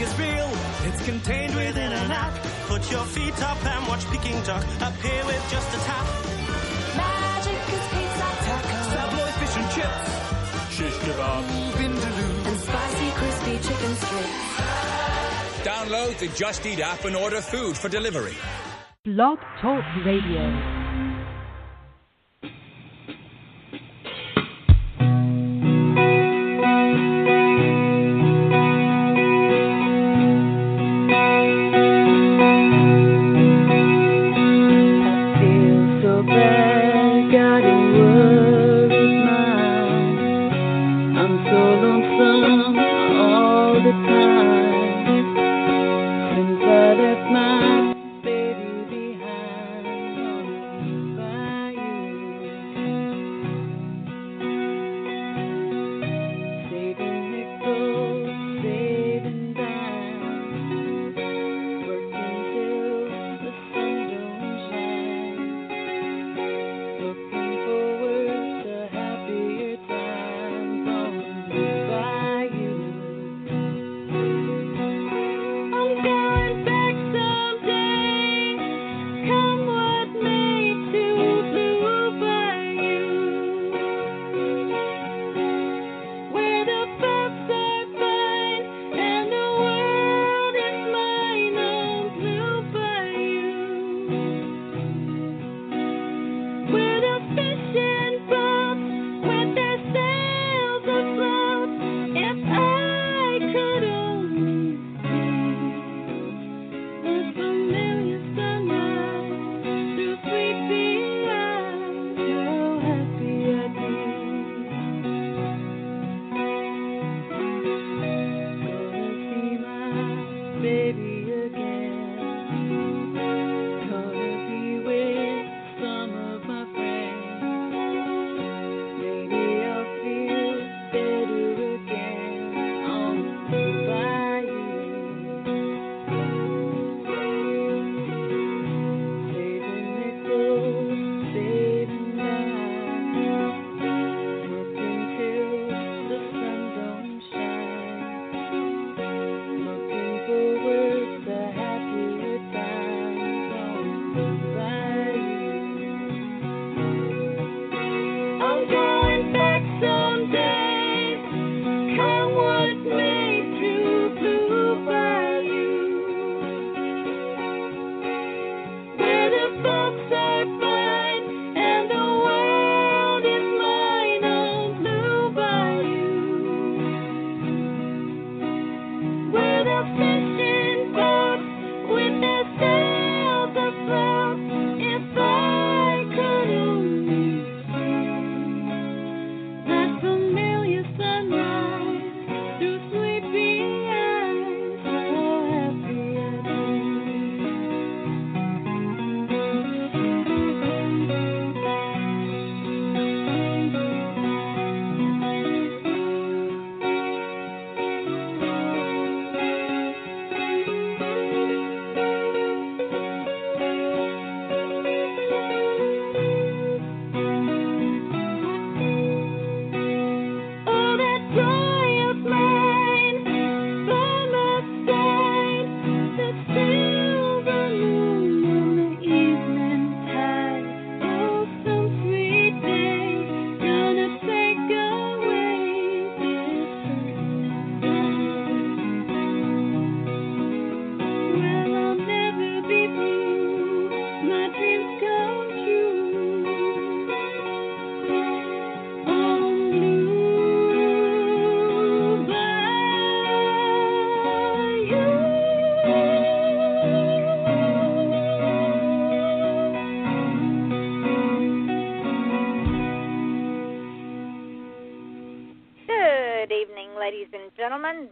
is real. It's contained within an app. Put your feet up and watch Peking duck appear with just a tap. Magic is pizza, taco, Savoy fish and chips, shish kebab, vindaloo, and spicy crispy chicken strips. Download the Just Eat app and order food for delivery. Blog Talk Radio.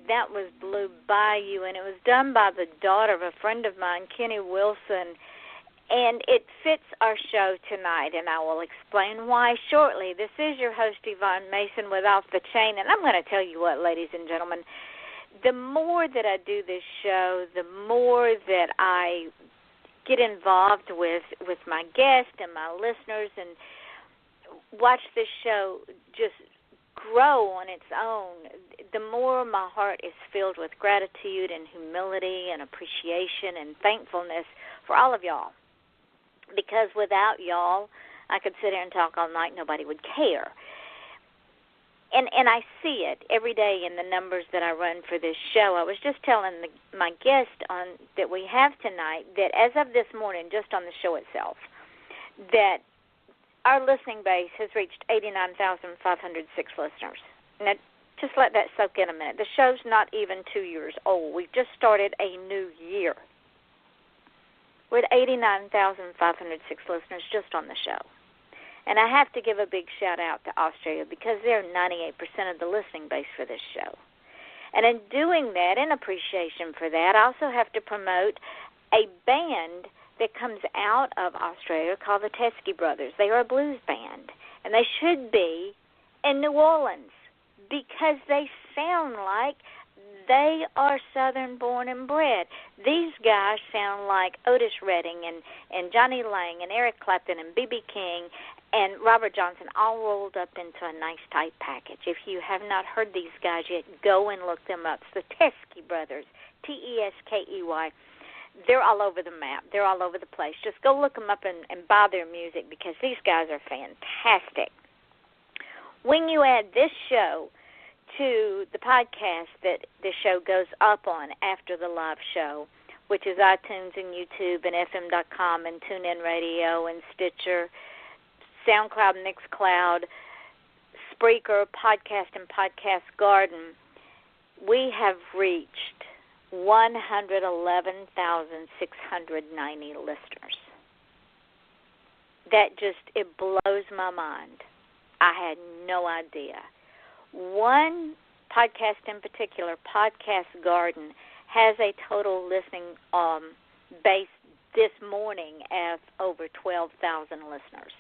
That was Blue Bayou, and it was done by the daughter of a friend of mine, Kenny Wilson, and it fits our show tonight, and I will explain why shortly. This is your host, Yvonne Mason, with Off the Chain, and I'm going to tell you what, ladies and gentlemen, the more that I do this show, the more that I get involved with my guests and my listeners and watch this show just grow on its own, the more my heart is filled with gratitude and humility and appreciation and thankfulness for all of y'all. Because without y'all, I could sit here and talk all night. Nobody would care. And I see it every day in the numbers that I run for this show. I was just telling my guest that we have tonight that as of this morning, just on the show itself, that our listening base has reached 89,506 listeners. Now, just let that soak in a minute. The show's not even 2 years old. We've just started a new year with 89,506 listeners just on the show. And I have to give a big shout-out to Australia because they're 98% of the listening base for this show. And in doing that, in appreciation for that, I also have to promote a band that comes out of Australia called the Teskey Brothers. They are a blues band, and they should be in New Orleans because they sound like they are Southern born and bred. These guys sound like Otis Redding and Johnny Lang and Eric Clapton and B.B. King and Robert Johnson all rolled up into a nice tight package. If you have not heard these guys yet, go and look them up. It's the Teskey Brothers, Teskey. They're all over the map. They're all over the place. Just go look them up and buy their music because these guys are fantastic. When you add this show to the podcast that the show goes up on after the live show, which is iTunes and YouTube and FM.com and TuneIn Radio and Stitcher, SoundCloud, Mixcloud, Spreaker, Podcast, and Podcast Garden, we have reached 111,690 listeners. That it blows my mind. I had no idea. One podcast in particular, Podcast Garden, has a total listening base this morning of over 12,000 listeners.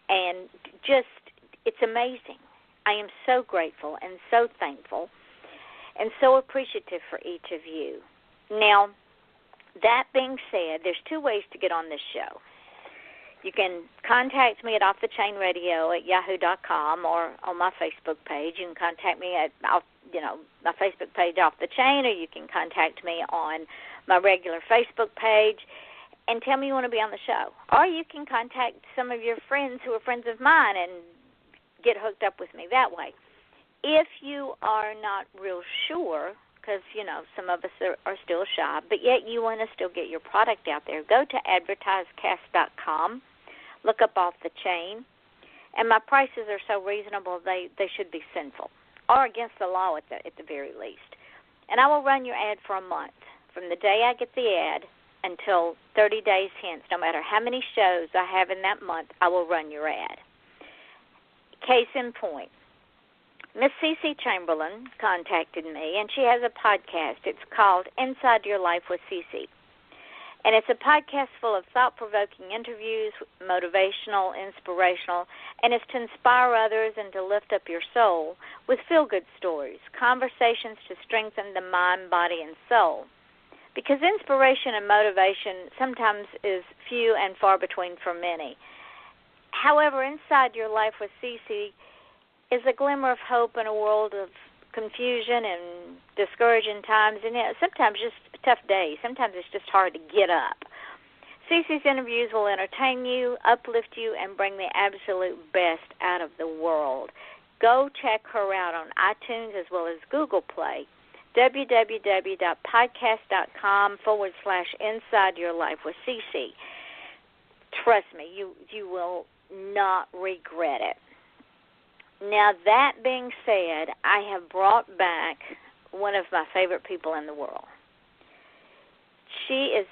And it's amazing. I am so grateful and so thankful and so appreciative for each of you. Now, that being said, there's two ways to get on this show. You can contact me at offthechainradio@yahoo.com or on my Facebook page. You can contact me at my Facebook page, Off the Chain, or you can contact me on my regular Facebook page and tell me you want to be on the show. Or you can contact some of your friends who are friends of mine and get hooked up with me that way. If you are not real sure, because, some of us are still shy, but yet you want to still get your product out there, go to advertisecast.com, look up Off the Chain, and my prices are so reasonable they should be sinful, or against the law at the very least. And I will run your ad for a month. From the day I get the ad until 30 days hence, no matter how many shows I have in that month, I will run your ad. Case in point, Miss Cece Chamberlain contacted me, and she has a podcast. It's called Inside Your Life with Cece. And it's a podcast full of thought-provoking interviews, motivational, inspirational, and it's to inspire others and to lift up your soul with feel-good stories, conversations to strengthen the mind, body, and soul. Because inspiration and motivation sometimes is few and far between for many. However, Inside Your Life with Cece is a glimmer of hope in a world of confusion and discouraging times, and sometimes just tough days. Sometimes it's just hard to get up. Cece's interviews will entertain you, uplift you, and bring the absolute best out of the world. Go check her out on iTunes as well as Google Play, www.podcast.com/Inside Your Life with Cece. Trust me, you will not regret it. Now, that being said, I have brought back one of my favorite people in the world. She is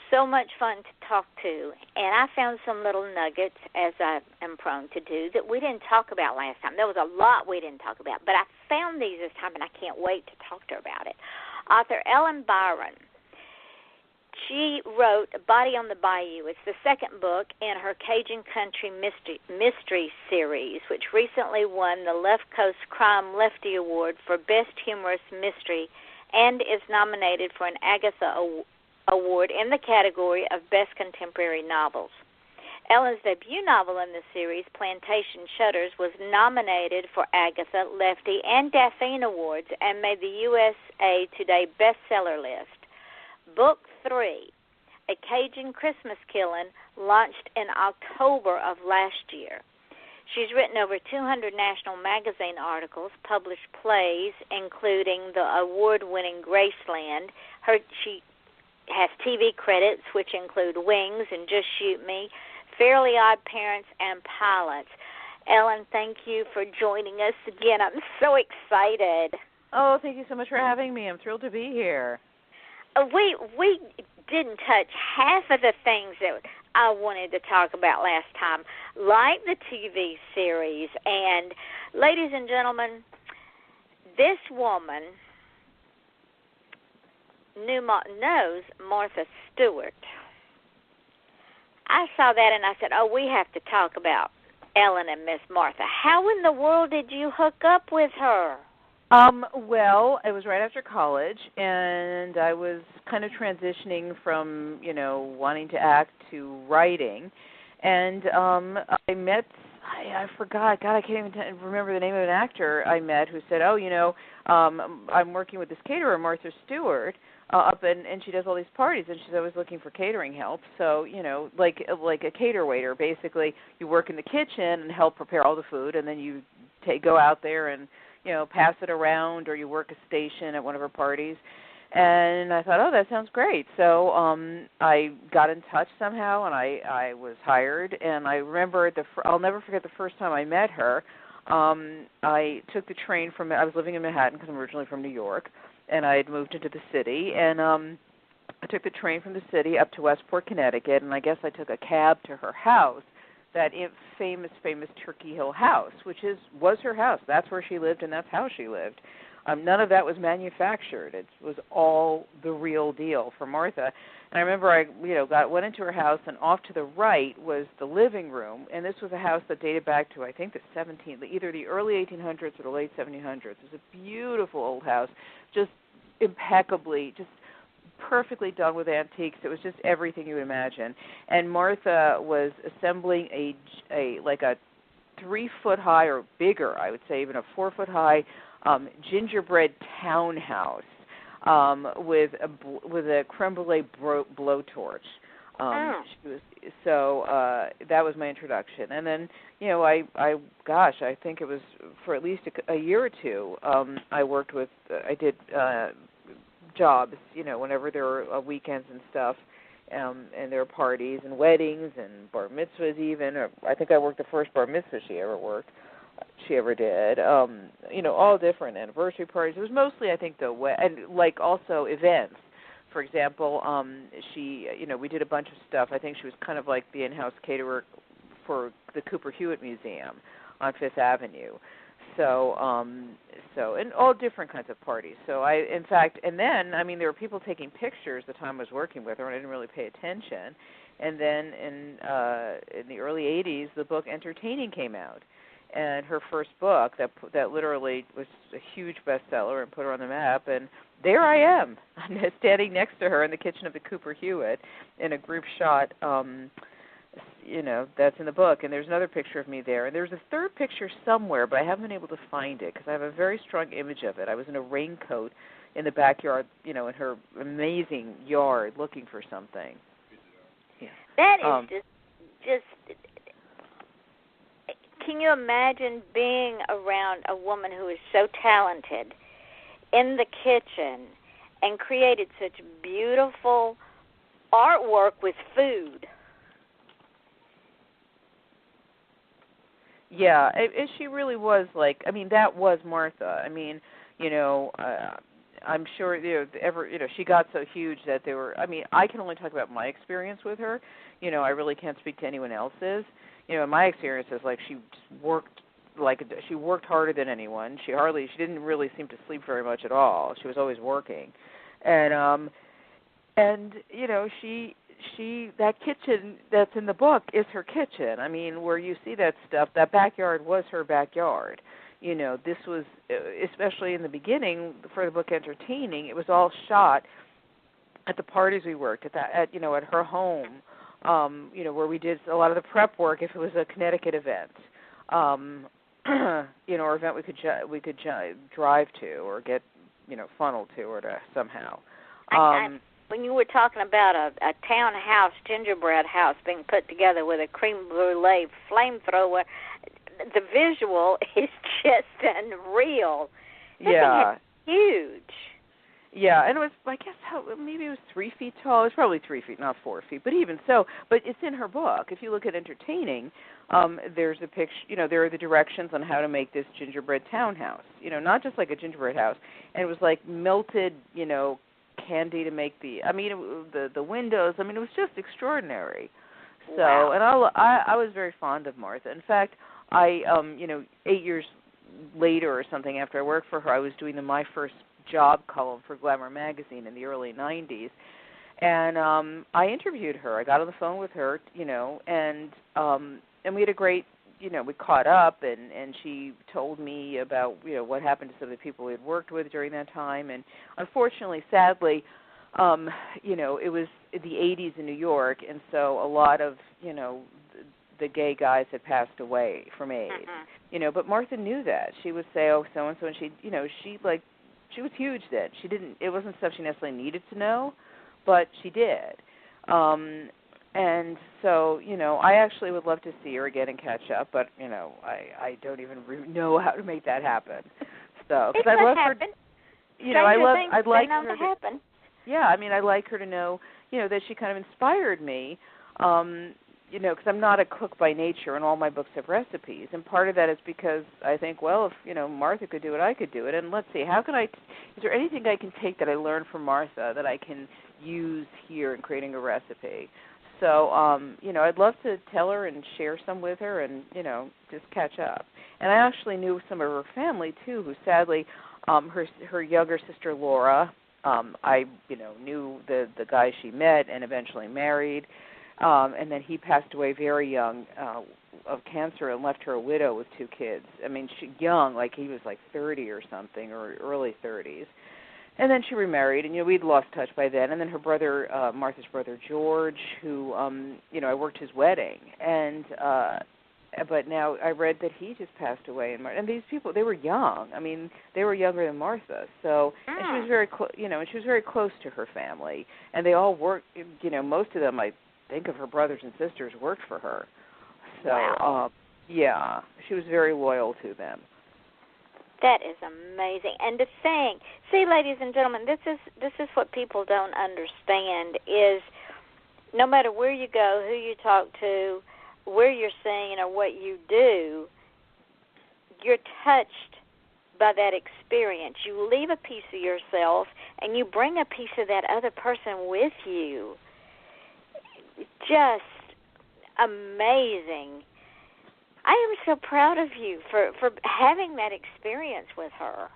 so much fun to talk to, and I found some little nuggets, as I am prone to do, that we didn't talk about last time. There was a lot we didn't talk about, but I found these this time, and I can't wait to talk to her about it. Author Ellen Byron, she wrote Body on the Bayou. It's the second book in her Cajun Country Mystery series, which recently won the Left Coast Crime Lefty Award for Best Humorous Mystery and is nominated for an Agatha Award in the category of Best Contemporary Novels. Ellen's debut novel in the series, Plantation Shutters, was nominated for Agatha, Lefty, and Daphne Awards and made the USA Today bestseller list. Book 3, A Cajun Christmas Killing, launched in October of last year. She's written over 200 national magazine articles, published plays, including the award-winning Graceland. She has TV credits, which include Wings and Just Shoot Me, Fairly Odd Parents, and Pilots. Ellen, thank you for joining us again. I'm so excited. Oh, thank you so much for having me. I'm thrilled to be here. We didn't touch half of the things that I wanted to talk about last time, like the TV series. And, ladies and gentlemen, this woman knows Martha Stewart. I saw that and I said, oh, we have to talk about Ellen and Miss Martha. How in the world did you hook up with her? Well, it was right after college, and I was kind of transitioning from, wanting to act to writing. And I met, I forgot, God, I can't even remember the name of an actor I met who said, I'm working with this caterer, Martha Stewart, and she does all these parties, and she's always looking for catering help. So, like a cater waiter, basically, you work in the kitchen and help prepare all the food, and then you go out there and pass it around, or you work a station at one of her parties. And I thought, oh, that sounds great. So I got in touch somehow, and I was hired. And I remember, I'll never forget the first time I met her. I took the train I was living in Manhattan because I'm originally from New York, and I had moved into the city. And I took the train from the city up to Westport, Connecticut, and I guess I took a cab to her house, that famous Turkey Hill house, which was her house. That's where she lived, and that's how she lived. None of that was manufactured. It was all the real deal for Martha. And I remember I went into her house, and off to the right was the living room, and this was a house that dated back to, I think, either the early 1800s or the late 1700s. It was a beautiful old house, just impeccably, just perfectly done with antiques. It was just everything you would imagine. And Martha was assembling a 3-foot high, or bigger, I would say, even a 4-foot high gingerbread townhouse with a creme brulee blowtorch. That was my introduction. And then, I think it was for at least a year or two. I did jobs, whenever there were weekends and stuff, and there were parties and weddings and bar mitzvahs even. I think I worked the first bar mitzvah she ever did. All different anniversary parties. It was mostly, I think, also events. For example, we did a bunch of stuff. I think she was kind of like the in-house caterer for the Cooper Hewitt Museum on Fifth Avenue. So, and all different kinds of parties. So then there were people taking pictures the time I was working with her, and I didn't really pay attention. And then in the early 80s, the book Entertaining came out. And her first book, that literally was a huge bestseller and put her on the map. And there I am, I'm standing next to her in the kitchen of the Cooper Hewitt in a group shot, that's in the book. And there's another picture of me there. And there's a third picture somewhere, but I haven't been able to find it because I have a very strong image of it. I was in a raincoat in the backyard, in her amazing yard looking for something. Yeah. That is just. Can you imagine being around a woman who is so talented in the kitchen and created such beautiful artwork with food? Yeah, she really was that was Martha. I'm sure, she got so huge that there were, I can only talk about my experience with her. I really can't speak to anyone else's. My experience is she worked harder than anyone. She didn't really seem to sleep very much at all. She was always working. And she that kitchen that's in the book is her kitchen. Where you see that stuff, that backyard was her backyard. This was, especially in the beginning for the book Entertaining, it was all shot at the parties we worked at her home. where we did a lot of the prep work if it was a Connecticut event, or event we could drive to or get, funneled to or to somehow. When you were talking about a townhouse gingerbread house being put together with a creme brulee flamethrower, the visual is just unreal. Yeah. Huge. Yeah, and it was, I guess, maybe it was 3 feet tall. It was probably 3 feet, not 4 feet. But even so, but it's in her book. If you look at entertaining, there's a picture, there are the directions on how to make this gingerbread townhouse. Not just like a gingerbread house. And it was like melted, candy to make the windows. It was just extraordinary. So, wow. And I was very fond of Martha. In fact, I 8 years later or something after I worked for her, I was doing my first job column for Glamour magazine in the early 90s, and I interviewed her. I got on the phone with her, and we had a great, we caught up, and she told me about, what happened to some of the people we had worked with during that time, and unfortunately, sadly, it was the 80s in New York, and so a lot of, the gay guys had passed away from AIDS, but Martha knew that. She would say, oh, so-and-so, and she was huge then. It wasn't stuff she necessarily needed to know, but she did. And so, I actually would love to see her again and catch up, but, I don't even know how to make that happen. So, because I love her, I'd like her to happen. Yeah, I'd like her to know, that she kind of inspired me, because I'm not a cook by nature, and all my books have recipes. And part of that is because I think, well, if, Martha could do it, I could do it. And let's see, is there anything I can take that I learned from Martha that I can use here in creating a recipe? So, I'd love to tell her and share some with her and, just catch up. And I actually knew some of her family, too, who sadly, her younger sister, Laura, I, knew the guy she met and eventually married. And then he passed away very young of cancer and left her a widow with 2 kids. Young, like he was like 30 or something, or early 30s. And then she remarried, and we'd lost touch by then. And then her brother, Martha's brother George, who I worked his wedding, and but now I read that he just passed away. And these people, they were young. They were younger than Martha. So and she was very, and she was very close to her family, and they all worked. Most of them, I think of her brothers and sisters, worked for her. So, wow. Yeah, she was very loyal to them. That is amazing. And to think, see, ladies and gentlemen, this is what people don't understand is no matter where you go, who you talk to, where you're seeing or what you do, you're touched by that experience. You leave a piece of yourself and you bring a piece of that other person with you. Just amazing. I am so proud of you for having that experience with her.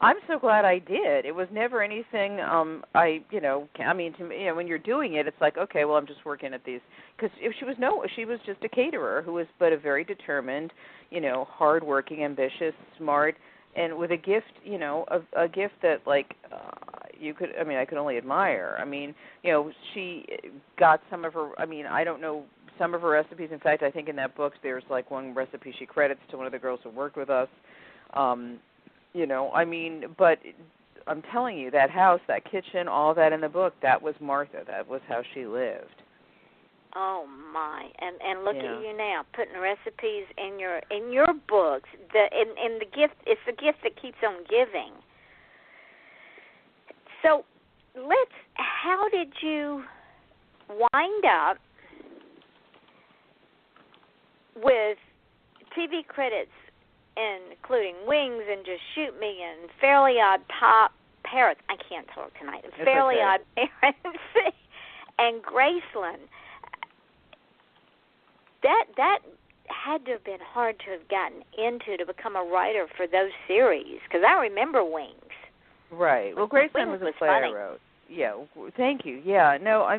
I'm so glad I did. It was never anything. To me, when you're doing it, it's like, okay, well, I'm just working at these. Because she was just a caterer who was, but a very determined, hardworking, ambitious, smart, and with a gift, a gift that you could. I could only admire. She got some of her. I don't know some of her recipes. In fact, I think in that book there's one recipe she credits to one of the girls who worked with us. But I'm telling you, that house, that kitchen, all that in the book, that was Martha. That was how she lived. Oh my! And look at you now, putting recipes in your books. The gift, it's the gift that keeps on giving. So, how did you wind up with TV credits, including Wings and Just Shoot Me and Fairly Odd Parents? I can't talk tonight. Fairly Odd Parents and Graceland. That had to have been hard to have gotten into to become a writer for those series, because I remember Wings. Right. Well, Graceland was a play I wrote. Yeah. Thank you. Yeah. No, I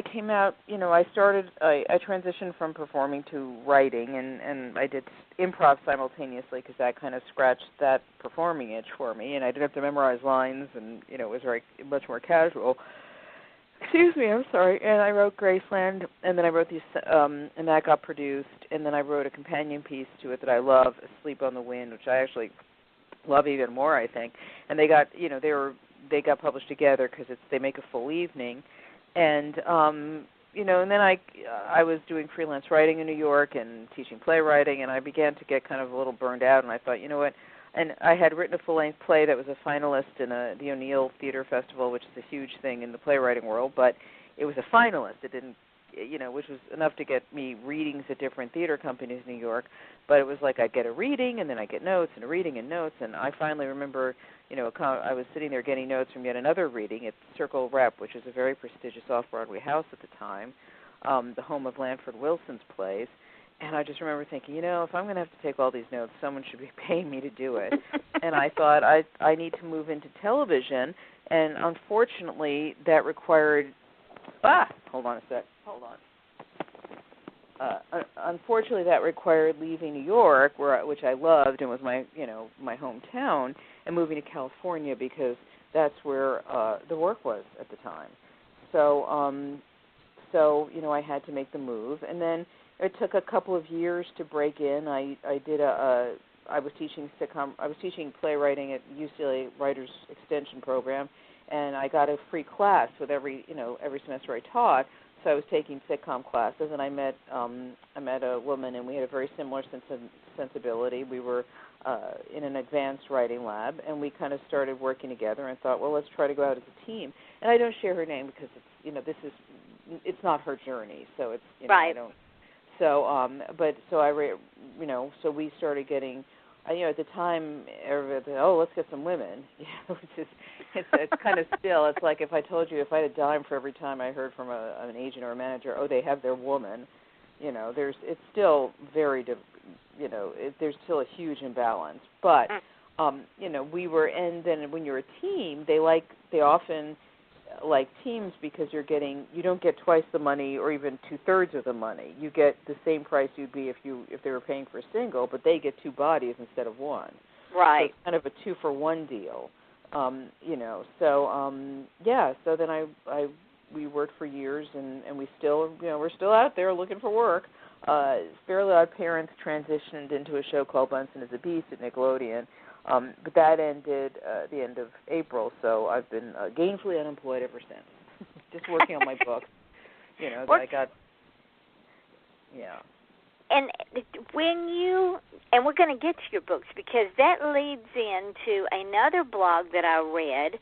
came out, I transitioned from performing to writing, and I did improv simultaneously because that kind of scratched that performing itch for me, and I didn't have to memorize lines, and, it was very much more casual. Excuse me, I'm sorry. And I wrote Graceland, and then I wrote these, and that got produced, and then I wrote a companion piece to it that I love, Asleep on the Wind, which I actually love even more, I think. And they got, they got published together because they make a full evening, and and then I was doing freelance writing in New York and teaching playwriting, and I began to get kind of a little burned out, and I thought, you know what? And I had written a full-length play that was a finalist in the O'Neill Theater Festival, which is a huge thing in the playwriting world, but it was a finalist. It didn't, which was enough to get me readings at different theater companies in New York. But it was like I'd get a reading, and then I'd get notes, and a reading and notes. And I finally remember, I was sitting there getting notes from yet another reading at Circle Rep, which is a very prestigious off-Broadway house at the time, the home of Lanford Wilson's plays. And I just remember thinking, if I'm going to have to take all these notes, someone should be paying me to do it. And I thought I need to move into television. And unfortunately, that required hold on a sec. Hold on. Unfortunately, that required leaving New York, which I loved and was my hometown, and moving to California because that's where the work was at the time. So I had to make the move, and then it took a couple of years to break in. I was teaching sitcom. I was teaching playwriting at UCLA Writers Extension Program, and I got a free class with every semester I taught. So I was taking sitcom classes, and I met a woman, and we had a very similar sensibility. We were in an advanced writing lab, and we kind of started working together and thought, well, let's try to go out as a team. And I don't share her name because it's not her journey, so it's right. I don't. So we started getting, at the time, everybody said, let's get some women. It's kind of still, it's like if I told you if I had a dime for every time I heard from an agent or a manager, they have their woman, it's still very, there's still a huge imbalance. But, and then when you're a team, they often like teams because you don't get twice the money or even 2/3 of the money. You get the same price you'd be if they were paying for a single, but they get two bodies instead of one. Right. So it's kind of a 2-for-1 deal. So then we worked for years and we still we're still out there looking for work. Fairly Odd Parents transitioned into a show called Bunsen is a Beast at Nickelodeon. But that ended the end of April, so I've been gainfully unemployed ever since. Just working on my book. I got, And and we're going to get to your books because that leads into another blog that I read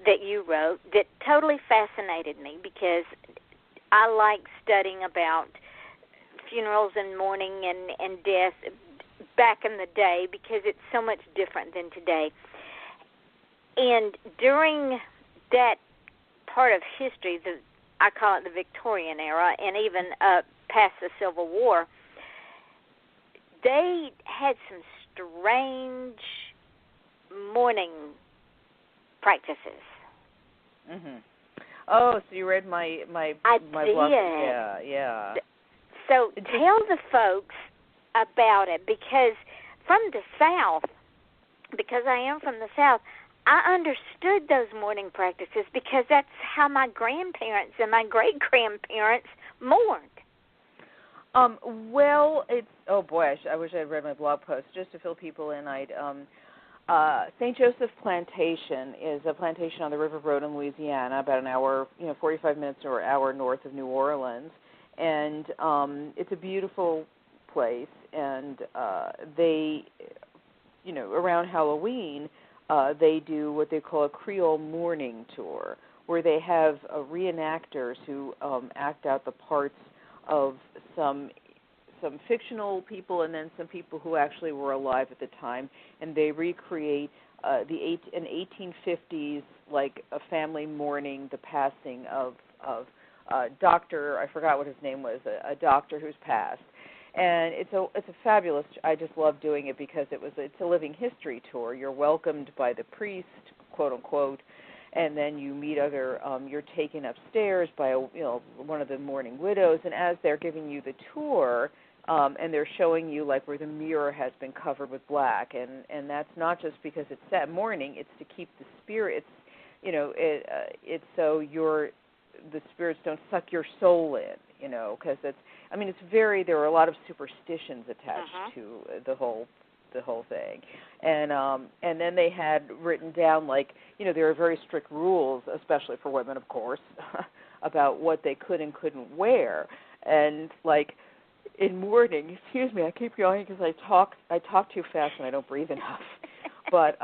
that you wrote that totally fascinated me because I like studying about funerals and mourning and death back in the day because it's so much different than today. And during that part of history, I call it the Victorian era, and even past the Civil War, they had some strange mourning practices. Mhm. Oh, so you read my blog? Yeah. So tell the folks about it because from the South, because I am from the South, I understood those mourning practices because that's how my grandparents and my great-grandparents mourned. Well, it's I wish I'd read my blog post just to fill people in. St. Joseph Plantation is a plantation on the River Road in Louisiana, about an hour, 45 minutes or an hour north of New Orleans, and it's a beautiful place. And they, around Halloween, they do what they call a Creole mourning tour, where they have reenactors who act out the parts of some fictional people and then some people who actually were alive at the time, and they recreate an 1850s like a family mourning the passing of doctor, I forgot what his name was, a doctor who's passed. And it's a fabulous. I just love doing it because it's a living history tour. You're welcomed by the priest, quote unquote, and then you meet other. You're taken upstairs by one of the mourning widows, and as they're giving you the tour, and they're showing you like where the mirror has been covered with black, and that's not just because it's that mourning. It's to keep the spirit. It's so the spirits don't suck your soul in, because it's. I mean, there are a lot of superstitions attached to the whole thing, and then they had written down there are very strict rules, especially for women, of course, about what they could and couldn't wear, and in mourning. Excuse me, I keep yawning because I talk too fast and I don't breathe enough. But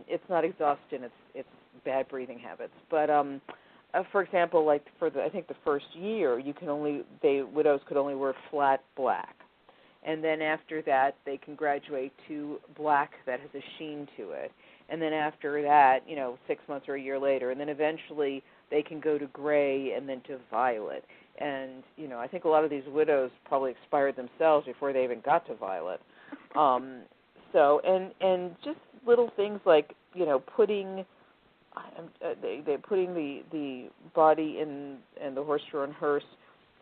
it's not exhaustion; it's bad breathing habits. But for example, I think the first year, widows could only wear flat black, and then after that they can graduate to black that has a sheen to it, and then after that, 6 months or a year later, and then eventually they can go to gray and then to violet. And I think a lot of these widows probably expired themselves before they even got to violet. So and just little things like putting the body in the horse-drawn hearse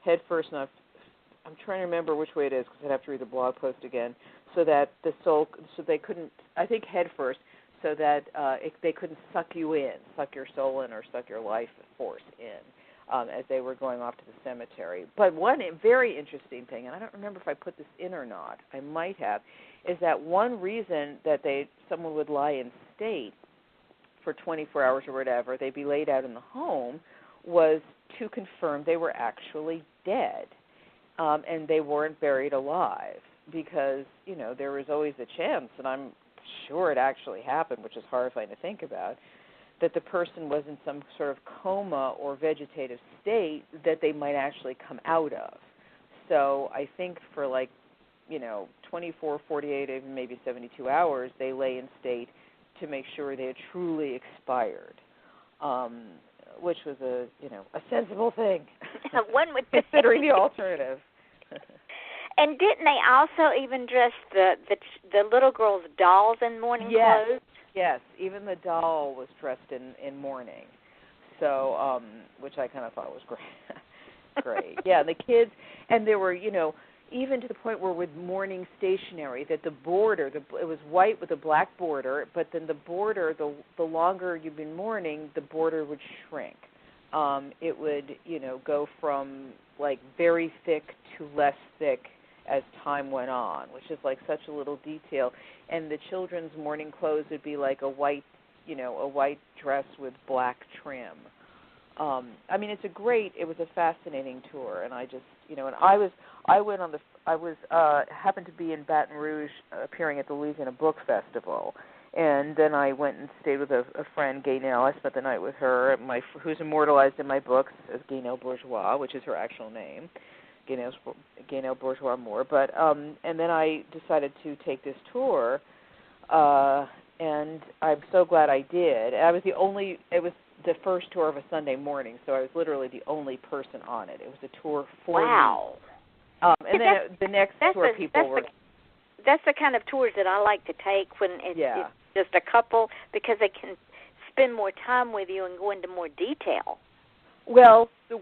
head first. And I'm trying to remember which way it is because I'd have to read the blog post again. So that the soul, so they couldn't. I think head first, so that they couldn't suck you in, suck your soul in, or suck your life force in. As they were going off to the cemetery. But one very interesting thing, and I don't remember if I put this in or not, I might have, is that one reason that someone would lie in state for 24 hours or whatever, they'd be laid out in the home, was to confirm they were actually dead, and they weren't buried alive, because, there was always a chance, and I'm sure it actually happened, which is horrifying to think about, that the person was in some sort of coma or vegetative state that they might actually come out of. So I think for 24, 48, even maybe 72 hours, they lay in state to make sure they had truly expired, which was a sensible thing, one would considering the alternative. And didn't they also even dress the little girls' dolls in mourning clothes? Yes, even the doll was dressed in mourning, so which I kind of thought was great. Yeah, the kids, and there were even to the point where with mourning stationery, that the border, it was white with a black border, but then the border, the longer you've been mourning, the border would shrink. It would go from very thick to less thick as time went on, which is such a little detail. And the children's mourning clothes would be a white dress with black trim. I mean, it was a fascinating tour, and I just, and I happened to be in Baton Rouge appearing at the Louisiana Book Festival, and then I went and stayed with a friend, Gaynell. I spent the night with her, who's immortalized in my books as Gaynell Bourgeois, which is her actual name. Gaynell Bourgeois Moore, but and then I decided to take this tour, and I'm so glad I did. It was the first tour of a Sunday morning, so I was literally the only person on it. It was a tour for me. And then the next tour people were... That's the kind of tours that I like to take when it's just a couple, because they can spend more time with you and go into more detail. Well, the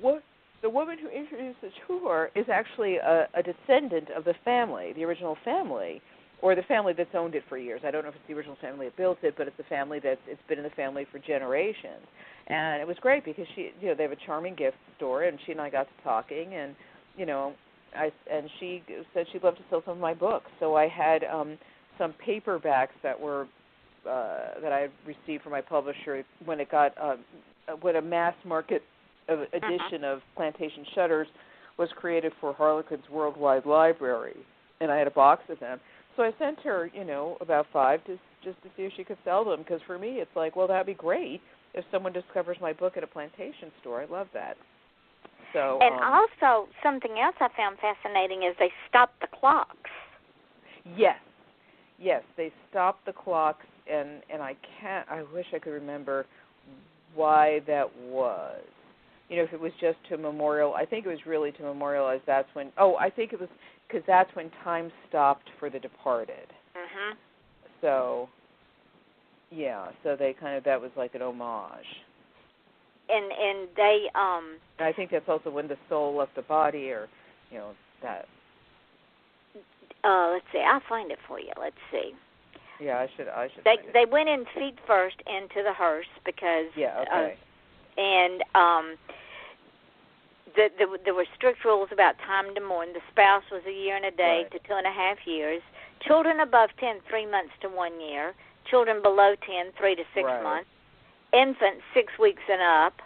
woman who introduced the tour is actually a descendant of the family, the original family, or the family that's owned it for years. I don't know if it's the original family that built it, but it's the family it's been in the family for generations. And it was great because they have a charming gift store, and she and I got to talking, and she said she'd love to sell some of my books. So I had some paperbacks that I had received from my publisher when it got when a mass market edition of Plantation Shutters was created for Harlequin's Worldwide Library, and I had a box of them. So I sent her, about 5 just to see if she could sell them, because for me it's well, that'd be great if someone discovers my book at a plantation store. I love that. So and also something else I found fascinating is they stopped the clocks. Yes, they stopped the clocks, and I wish I could remember why that was. If it was just to memorial, I think it was really to memorialize. I think it was because that's when time stopped for the departed. Mhm. So, so they that was like an homage. And they I think that's also when the soul left the body, or that. Let's see. I'll find it for you. Let's see. Yeah, I should. They went in feet first into the hearse because. Yeah. Okay. And there were strict rules about time to mourn. The spouse was a year and a day to 2.5 years. Children above 10, 3 months to 1 year. Children below 10, 3 to 6 months. Infants, 6 weeks and up.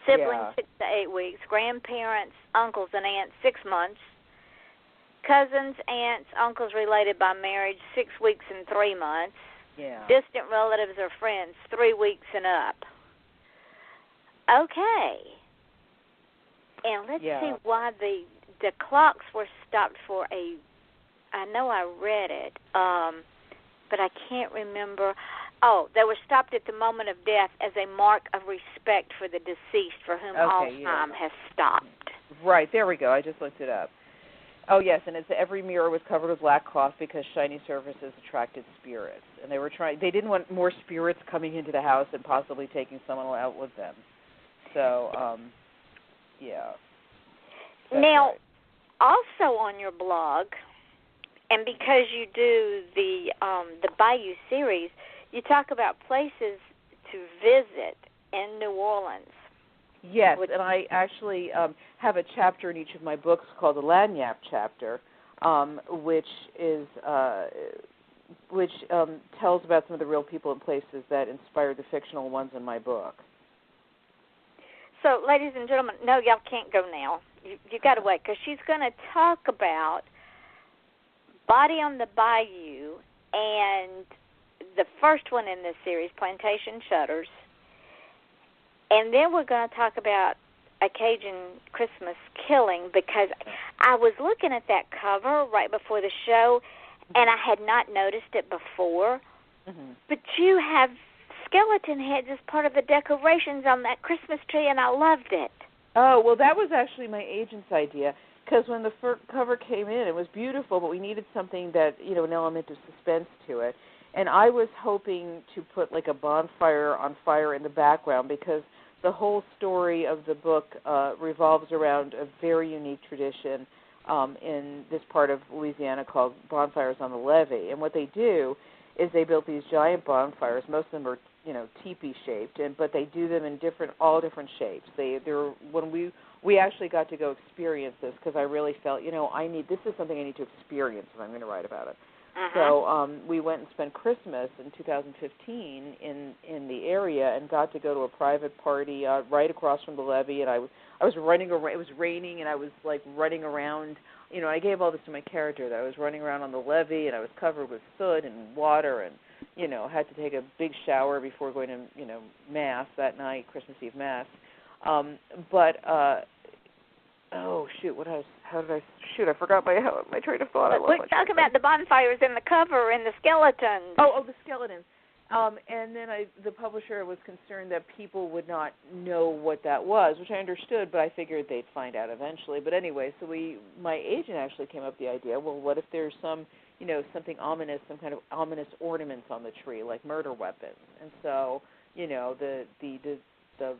Siblings, 6 to 8 weeks. Grandparents, uncles and aunts, 6 months. Cousins, aunts, uncles related by marriage, 6 weeks and 3 months. Distant relatives or friends, 3 weeks and up. Okay. And let's see why the clocks were stopped for I know I read it, but I can't remember. Oh, they were stopped at the moment of death as a mark of respect for the deceased for whom all time has stopped. Right, there we go. I just looked it up. Oh, yes, and every mirror was covered with black cloth because shiny surfaces attracted spirits. And they didn't want more spirits coming into the house and possibly taking someone out with them. So, Now, also on your blog, and because you do the Bayou series, you talk about places to visit in New Orleans. Yes, and I actually have a chapter in each of my books called the Lagniappe chapter, which tells about some of the real people and places that inspired the fictional ones in my book. So, ladies and gentlemen, no, y'all can't go now. You got to wait, because she's going to talk about Body on the Bayou and the first one in this series, Plantation Shutters. And then we're going to talk about A Cajun Christmas Killing, because I was looking at that cover right before the show, and I had not noticed it before. But you have skeleton heads as part of the decorations on that Christmas tree, and I loved it. Oh, well, that was actually my agent's idea, because when the cover came in, it was beautiful, but we needed something that, an element of suspense to it. And I was hoping to put like a bonfire on fire in the background, because the whole story of the book revolves around a very unique tradition in this part of Louisiana called bonfires on the levee. And what they do is they built these giant bonfires. Most of them are, teepee shaped, but they do them in all different shapes. When we actually got to go experience this, because I really felt, this is something I need to experience if I'm going to write about it. So we went and spent Christmas in 2015 in the area and got to go to a private party right across from the levee. And I was running around. It was raining, and I was like running around. I gave all this to my character, that I was running around on the levee, and I was covered with soot and water, and had to take a big shower before going to Mass that night, Christmas Eve Mass. Oh shoot! I forgot my train of thought. We're talking about the bonfires in the cover and the skeletons. Oh, the skeletons. And then the publisher was concerned that people would not know what that was, which I understood, but I figured they'd find out eventually. But anyway, so my agent actually came up with the idea, well, what if there's something ominous, some kind of ominous ornaments on the tree, like murder weapons? And so, the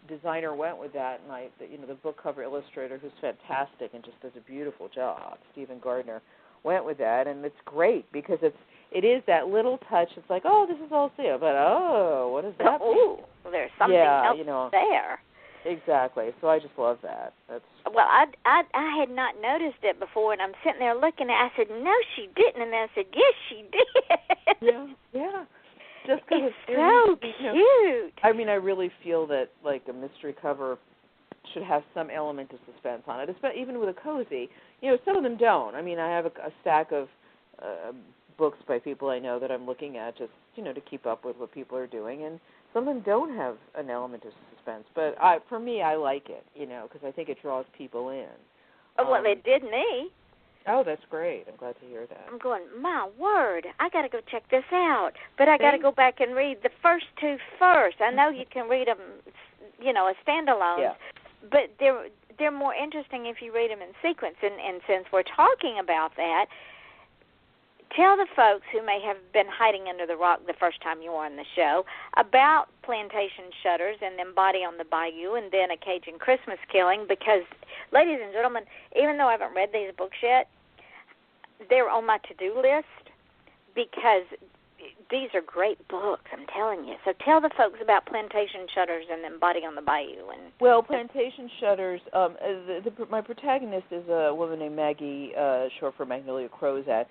designer went with that, and the book cover illustrator, who's fantastic and just does a beautiful job, Stephen Gardner, went with that, and it's great because it is that little touch. It's like, oh, this is all Theo, but what is that? Oh, well, there's something else there. Exactly. So I just love that. Well, I had not noticed it before, and I'm sitting there looking at it. I said, no, she didn't, and then I said, yes, she did. Yeah. Just because it's so cute. I mean, I really feel that like a mystery cover should have some element of suspense on it, even with a cozy. Some of them don't. I mean, I have a stack of books by people I know that I'm looking at just, to keep up with what people are doing, and some of them don't have an element of suspense. But for me, I like it, because I think it draws people in. Well, it did me. Oh, that's great. I'm glad to hear that. I'm going, my word, I got to go check this out. But I got to go back and read the first two first. I know you can read them, as standalones, but they're more interesting if you read them in sequence. And since we're talking about that, tell the folks who may have been hiding under the rock the first time you were on the show about Plantation Shutters and then Body on the Bayou and then A Cajun Christmas Killing, because, ladies and gentlemen, even though I haven't read these books yet, they're on my to-do list, because these are great books, I'm telling you. So tell the folks about Plantation Shutters and then Body on the Bayou. Well, Plantation Shutters, my protagonist is a woman named Maggie, short for Magnolia Crozat,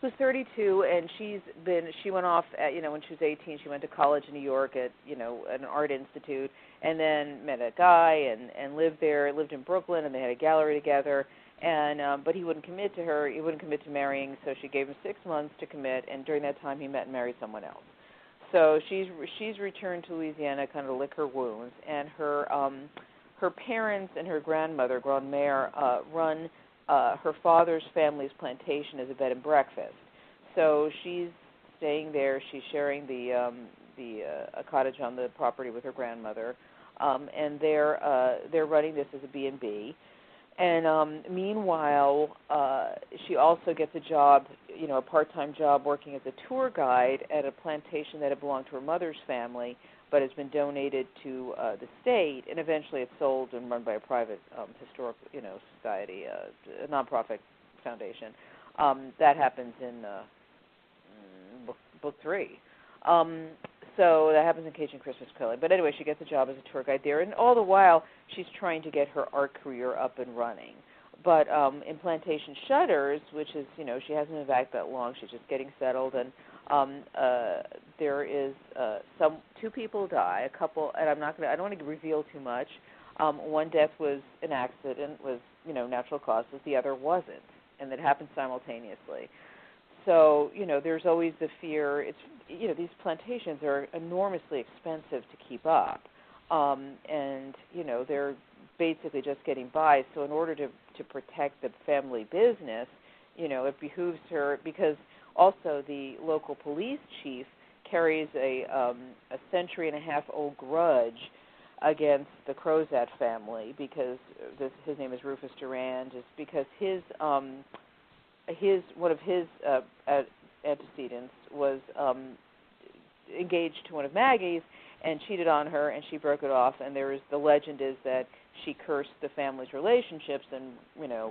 who's 32, and she went off at, when she was 18, she went to college in New York at, an art institute, and then met a guy and lived in Brooklyn, and they had a gallery together, and but he wouldn't commit to her, he wouldn't commit to marrying, so she gave him 6 months to commit, and during that time he met and married someone else. So she's returned to Louisiana kind of to lick her wounds, and her parents and her grandmother, Grandmère, run her father's family's plantation as a bed and breakfast. So she's staying there. She's sharing a cottage on the property with her grandmother, and they're running this as a B&B. And meanwhile, she also gets a job, a part-time job working as a tour guide at a plantation that had belonged to her mother's family, but has been donated to the state, and eventually it's sold and run by a private historic, society, a nonprofit foundation. That happens in book 3. So that happens in Cajun Christmas Carol. But anyway, she gets a job as a tour guide there, and all the while she's trying to get her art career up and running. But in Plantation Shutters, which is, she hasn't been back that long, she's just getting settled, and there is 2 people die, a couple, and I don't want to reveal too much. One death was an accident, was natural causes. The other wasn't, and it happened simultaneously. So there's always the fear. It's these plantations are enormously expensive to keep up, and they're basically just getting by. So in order to protect the family business, it behooves her, because also the local police chief carries a century-and-a-half-old grudge against the Crozat family, because his name is Rufus Durand, is because one of his antecedents was engaged to one of Maggie's and cheated on her, and she broke it off, and the legend is that she cursed the family's relationships, and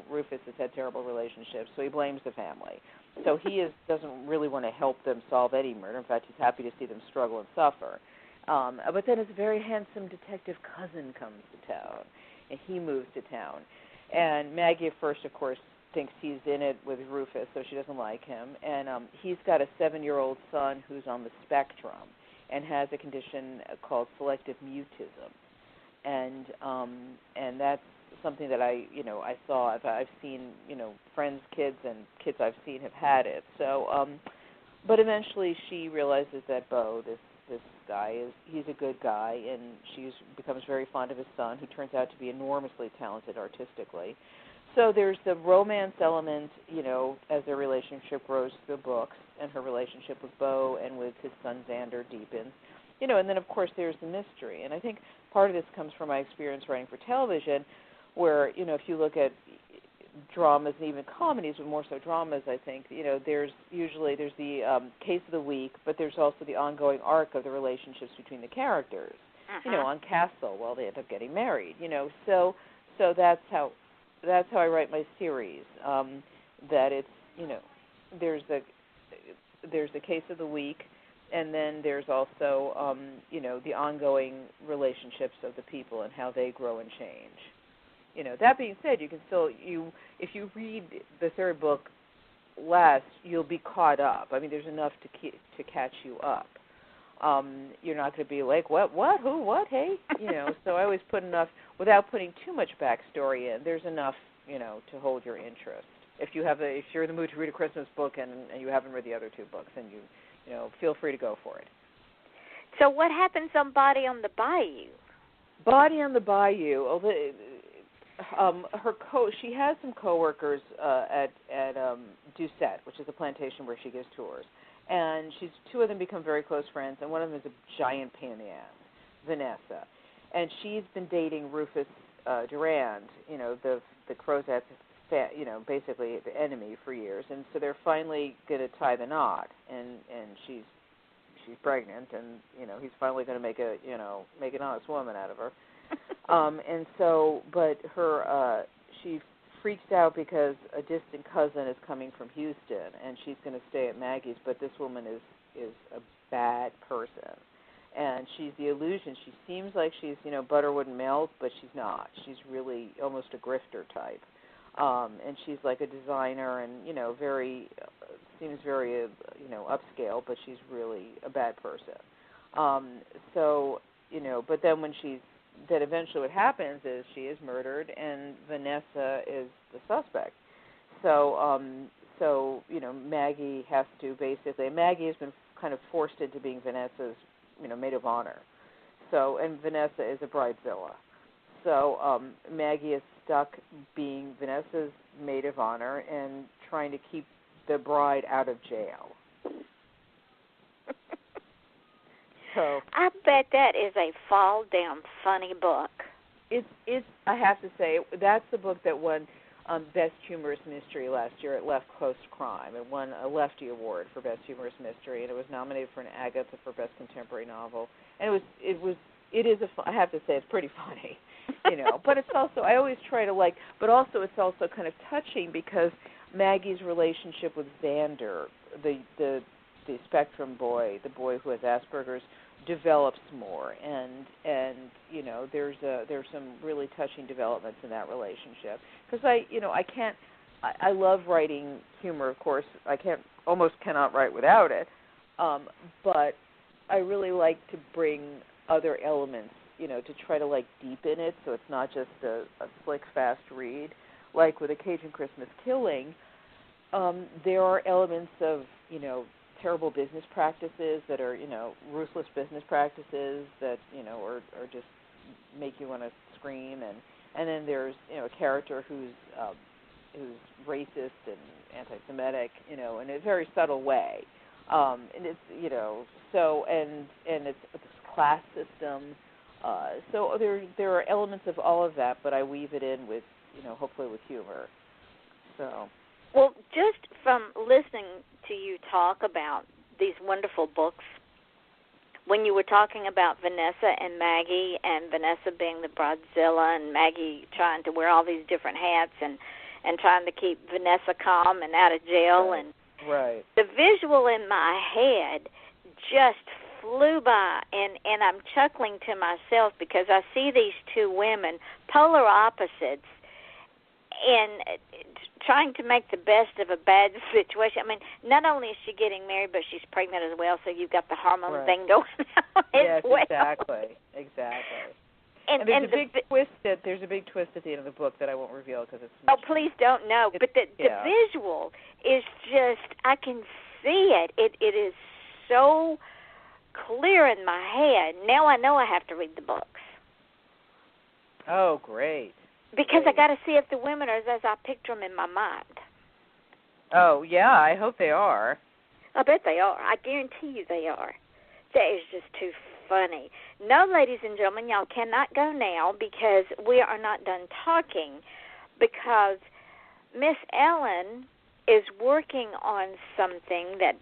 Rufus has had terrible relationships, so he blames the family. So he doesn't really want to help them solve any murder. In fact, he's happy to see them struggle and suffer. But then his very handsome detective cousin comes to town, and he moves to town. And Maggie, at first, of course, thinks he's in it with Rufus, so she doesn't like him. And he's got a 7-year-old son who's on the spectrum and has a condition called selective mutism. And that's something that I saw. I've seen, friends' kids and kids I've seen have had it. So, but eventually she realizes that Beau, this guy, he's a good guy, and she becomes very fond of his son, who turns out to be enormously talented artistically. So there's the romance element, as their relationship grows through the books, and her relationship with Beau and with his son Xander deepens. And then, of course, there's the mystery. And I think part of this comes from my experience writing for television, where, if you look at dramas and even comedies, but more so dramas, I think, there's the case of the week, but there's also the ongoing arc of the relationships between the characters. On Castle, well, they end up getting married, So that's how I write my series. That it's, there's the case of the week, and then there's also, the ongoing relationships of the people and how they grow and change. That being said, you can still, if you read the 3rd book last, you'll be caught up. I mean, there's enough to catch you up. You're not going to be like, what, who, what, hey? So I always put enough, without putting too much backstory in, there's enough, to hold your interest. If you're in the mood to read a Christmas book and you haven't read the other 2 books, then feel free to go for it. So what happens on Body on the Bayou? Body on the Bayou, she has some coworkers at Doucette, which is a plantation where she gives tours. And 2 of them become very close friends, and one of them is a giant pain in the ass, Vanessa. And she's been dating Rufus Durand, the Crozat's, basically the enemy for years. And so they're finally going to tie the knot, and she's pregnant, and he's finally going to make an honest woman out of her. And so, but she freaks out because a distant cousin is coming from Houston, and she's going to stay at Maggie's, but this woman is is a bad person. And she's the illusion. She seems like she's, butter wouldn't melt, but she's not. She's really almost a grifter type. And she's like a designer and, very, seems very, upscale, but she's really a bad person. But then then eventually what happens is she is murdered and Vanessa is the suspect. So Maggie has to Maggie has been kind of forced into being Vanessa's, maid of honor. So, and Vanessa is a bridezilla. So Maggie is stuck being Vanessa's maid of honor and trying to keep the bride out of jail. So I bet that is a fall down funny book. It's I have to say that's the book that won Best Humorous Mystery last year at Left Coast Crime. It won a Lefty Award for Best Humorous Mystery, and it was nominated for an Agatha for Best Contemporary Novel. And I have to say it's pretty funny, But it's also I always try to but also it's also kind of touching because Maggie's relationship with Xander, the spectrum boy, the boy who has Asperger's, develops more, and there's some really touching developments in that relationship. Because I love writing humor. Of course, almost cannot write without it. But I really like to bring other elements, to try to deepen it, so it's not just a slick, fast read. Like with A Cajun Christmas Killing, there are elements of terrible business practices that are, ruthless business practices that, are just make you want to scream, and then there's, a character who's racist and anti-Semitic, in a very subtle way, and it's, and it's class system, so there are elements of all of that, but I weave it in with, hopefully with humor, so. Well, just from listening to you talk about these wonderful books, when you were talking about Vanessa and Maggie, and Vanessa being the bridezilla, and Maggie trying to wear all these different hats and trying to keep Vanessa calm and out of jail, right. And right. The visual in my head just flew by, and I'm chuckling to myself because I see these two women, polar opposites, and trying to make the best of a bad situation. I mean, not only is she getting married, but she's pregnant as well, so you've got the hormone right. thing going on yes, as well. exactly. And there's a big twist at the end of the book that I won't reveal because it's. Oh, please don't know. But the visual is just, I can see it. It is so clear in my head. Now I know I have to read the books. Oh, great. Because I got to see if the women are as I picture them in my mind. Oh, yeah, I hope they are. I bet they are. I guarantee you they are. That is just too funny. No, ladies and gentlemen, y'all cannot go now because we are not done talking, because Miss Ellen is working on something that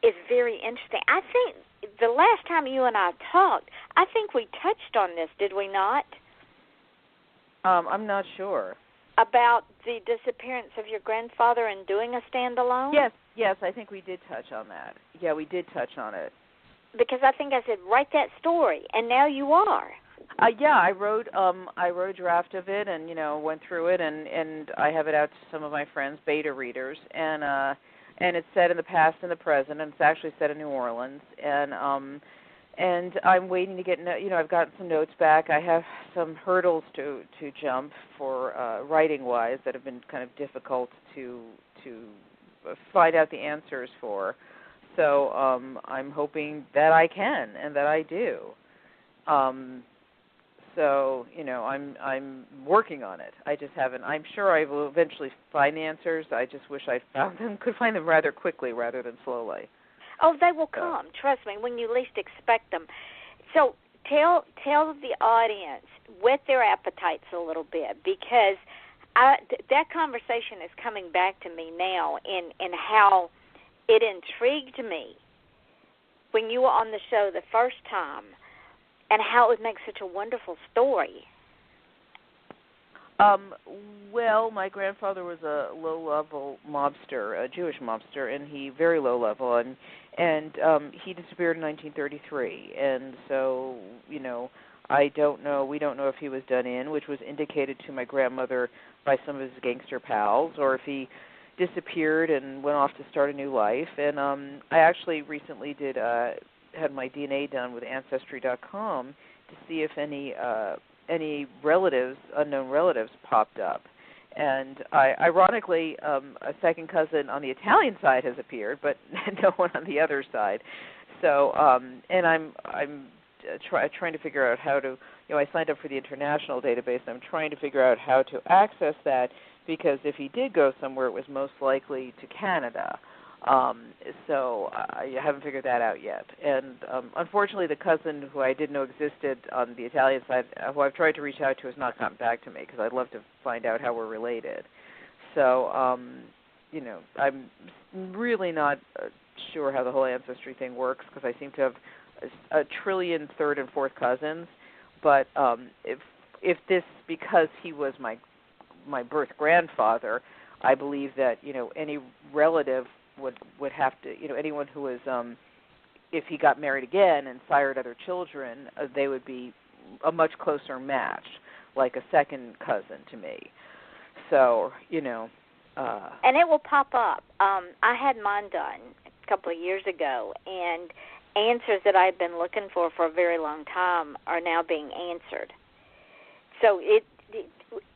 is very interesting. I think the last time you and I talked, I think we touched on this, did we not? I'm not sure. About the disappearance of your grandfather and doing a standalone? Yes, I think we did touch on that. Yeah, we did touch on it. Because I think I said, write that story, and now you are. Yeah, I wrote a draft of it, and went through it, and I have it out to some of my friends, beta readers, and it's set in the past and the present, and it's actually set in New Orleans, and I'm waiting to get I've gotten some notes back. I have some hurdles to jump for writing wise that have been kind of difficult to find out the answers for. So I'm hoping that I can and that I do. So I'm working on it. I just haven't. I'm sure I will eventually find the answers. I just wish I could find them rather quickly rather than slowly. Oh, they will come. Trust me, when you least expect them. So tell the audience, whet their appetites a little bit, because that conversation is coming back to me now in how it intrigued me when you were on the show the first time, and how it would make such a wonderful story. Well, my grandfather was a low-level mobster, a Jewish mobster, and he very low-level, and he disappeared in 1933. And so, we don't know if he was done in, which was indicated to my grandmother by some of his gangster pals, or if he disappeared and went off to start a new life. And I actually recently had my DNA done with Ancestry.com to see if any relatives, unknown relatives, popped up. And ironically, a second cousin on the Italian side has appeared, but no one on the other side. So, and I'm trying to figure out how to, I signed up for the international database, and I'm trying to figure out how to access that, because if he did go somewhere, it was most likely to Canada. So I haven't figured that out yet. And unfortunately, the cousin who I didn't know existed on the Italian side, who I've tried to reach out to, has not gotten back to me, because I'd love to find out how we're related. So, I'm really not sure how the whole ancestry thing works, because I seem to have a trillion third and fourth cousins. But if this, because he was my birth grandfather, I believe that any relative would have to, anyone who was, if he got married again and sired other children, they would be a much closer match, like a second cousin to me. So, and it will pop up. I had mine done a couple of years ago, and answers that I've been looking for a very long time are now being answered. So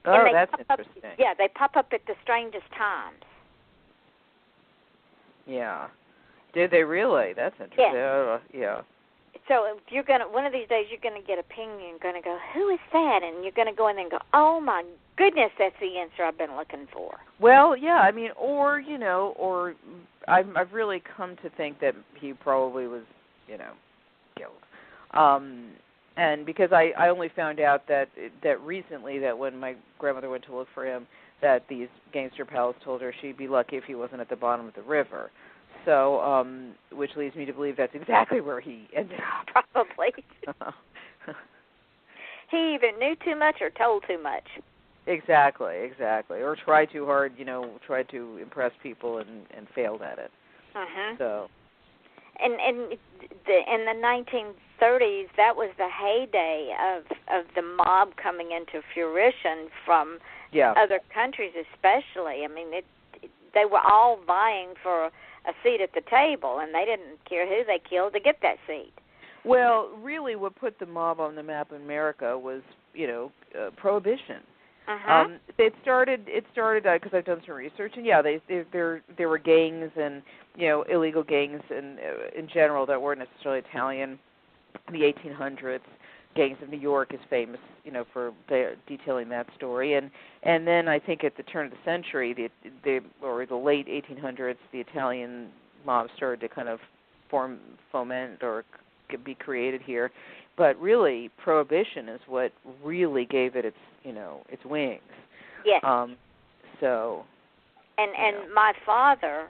that's interesting. They pop up at the strangest times. Yeah. Did they really? That's interesting. Yeah. So if you're one of these days, you're gonna get a ping, and you're gonna go, "Who is that?" And you're gonna go in there and go, "Oh my goodness, that's the answer I've been looking for." Well, yeah. I mean, or I've really come to think that he probably was, killed. And because I only found out that recently, that when my grandmother went to look for him, that these gangster pals told her she'd be lucky if he wasn't at the bottom of the river. So, which leads me to believe that's exactly where he ended up. Probably. He either knew too much or told too much. Exactly. Or tried too hard, tried to impress people and failed at it. So. And in the 1930s, that was the heyday of the mob coming into fruition from other countries, especially. I mean, they were all vying for a seat at the table, and they didn't care who they killed to get that seat. Well, really, what put the mob on the map in America was, Prohibition. It started because I've done some research, and there were gangs and illegal gangs and in general that weren't necessarily Italian. In the 1800s, Gangs of New York is famous, for detailing that story, and then I think at the turn of the century, the late 1800s, the Italian mob started to kind of foment or be created here. But really, Prohibition is what really gave it its wings. Yes. So. And my father,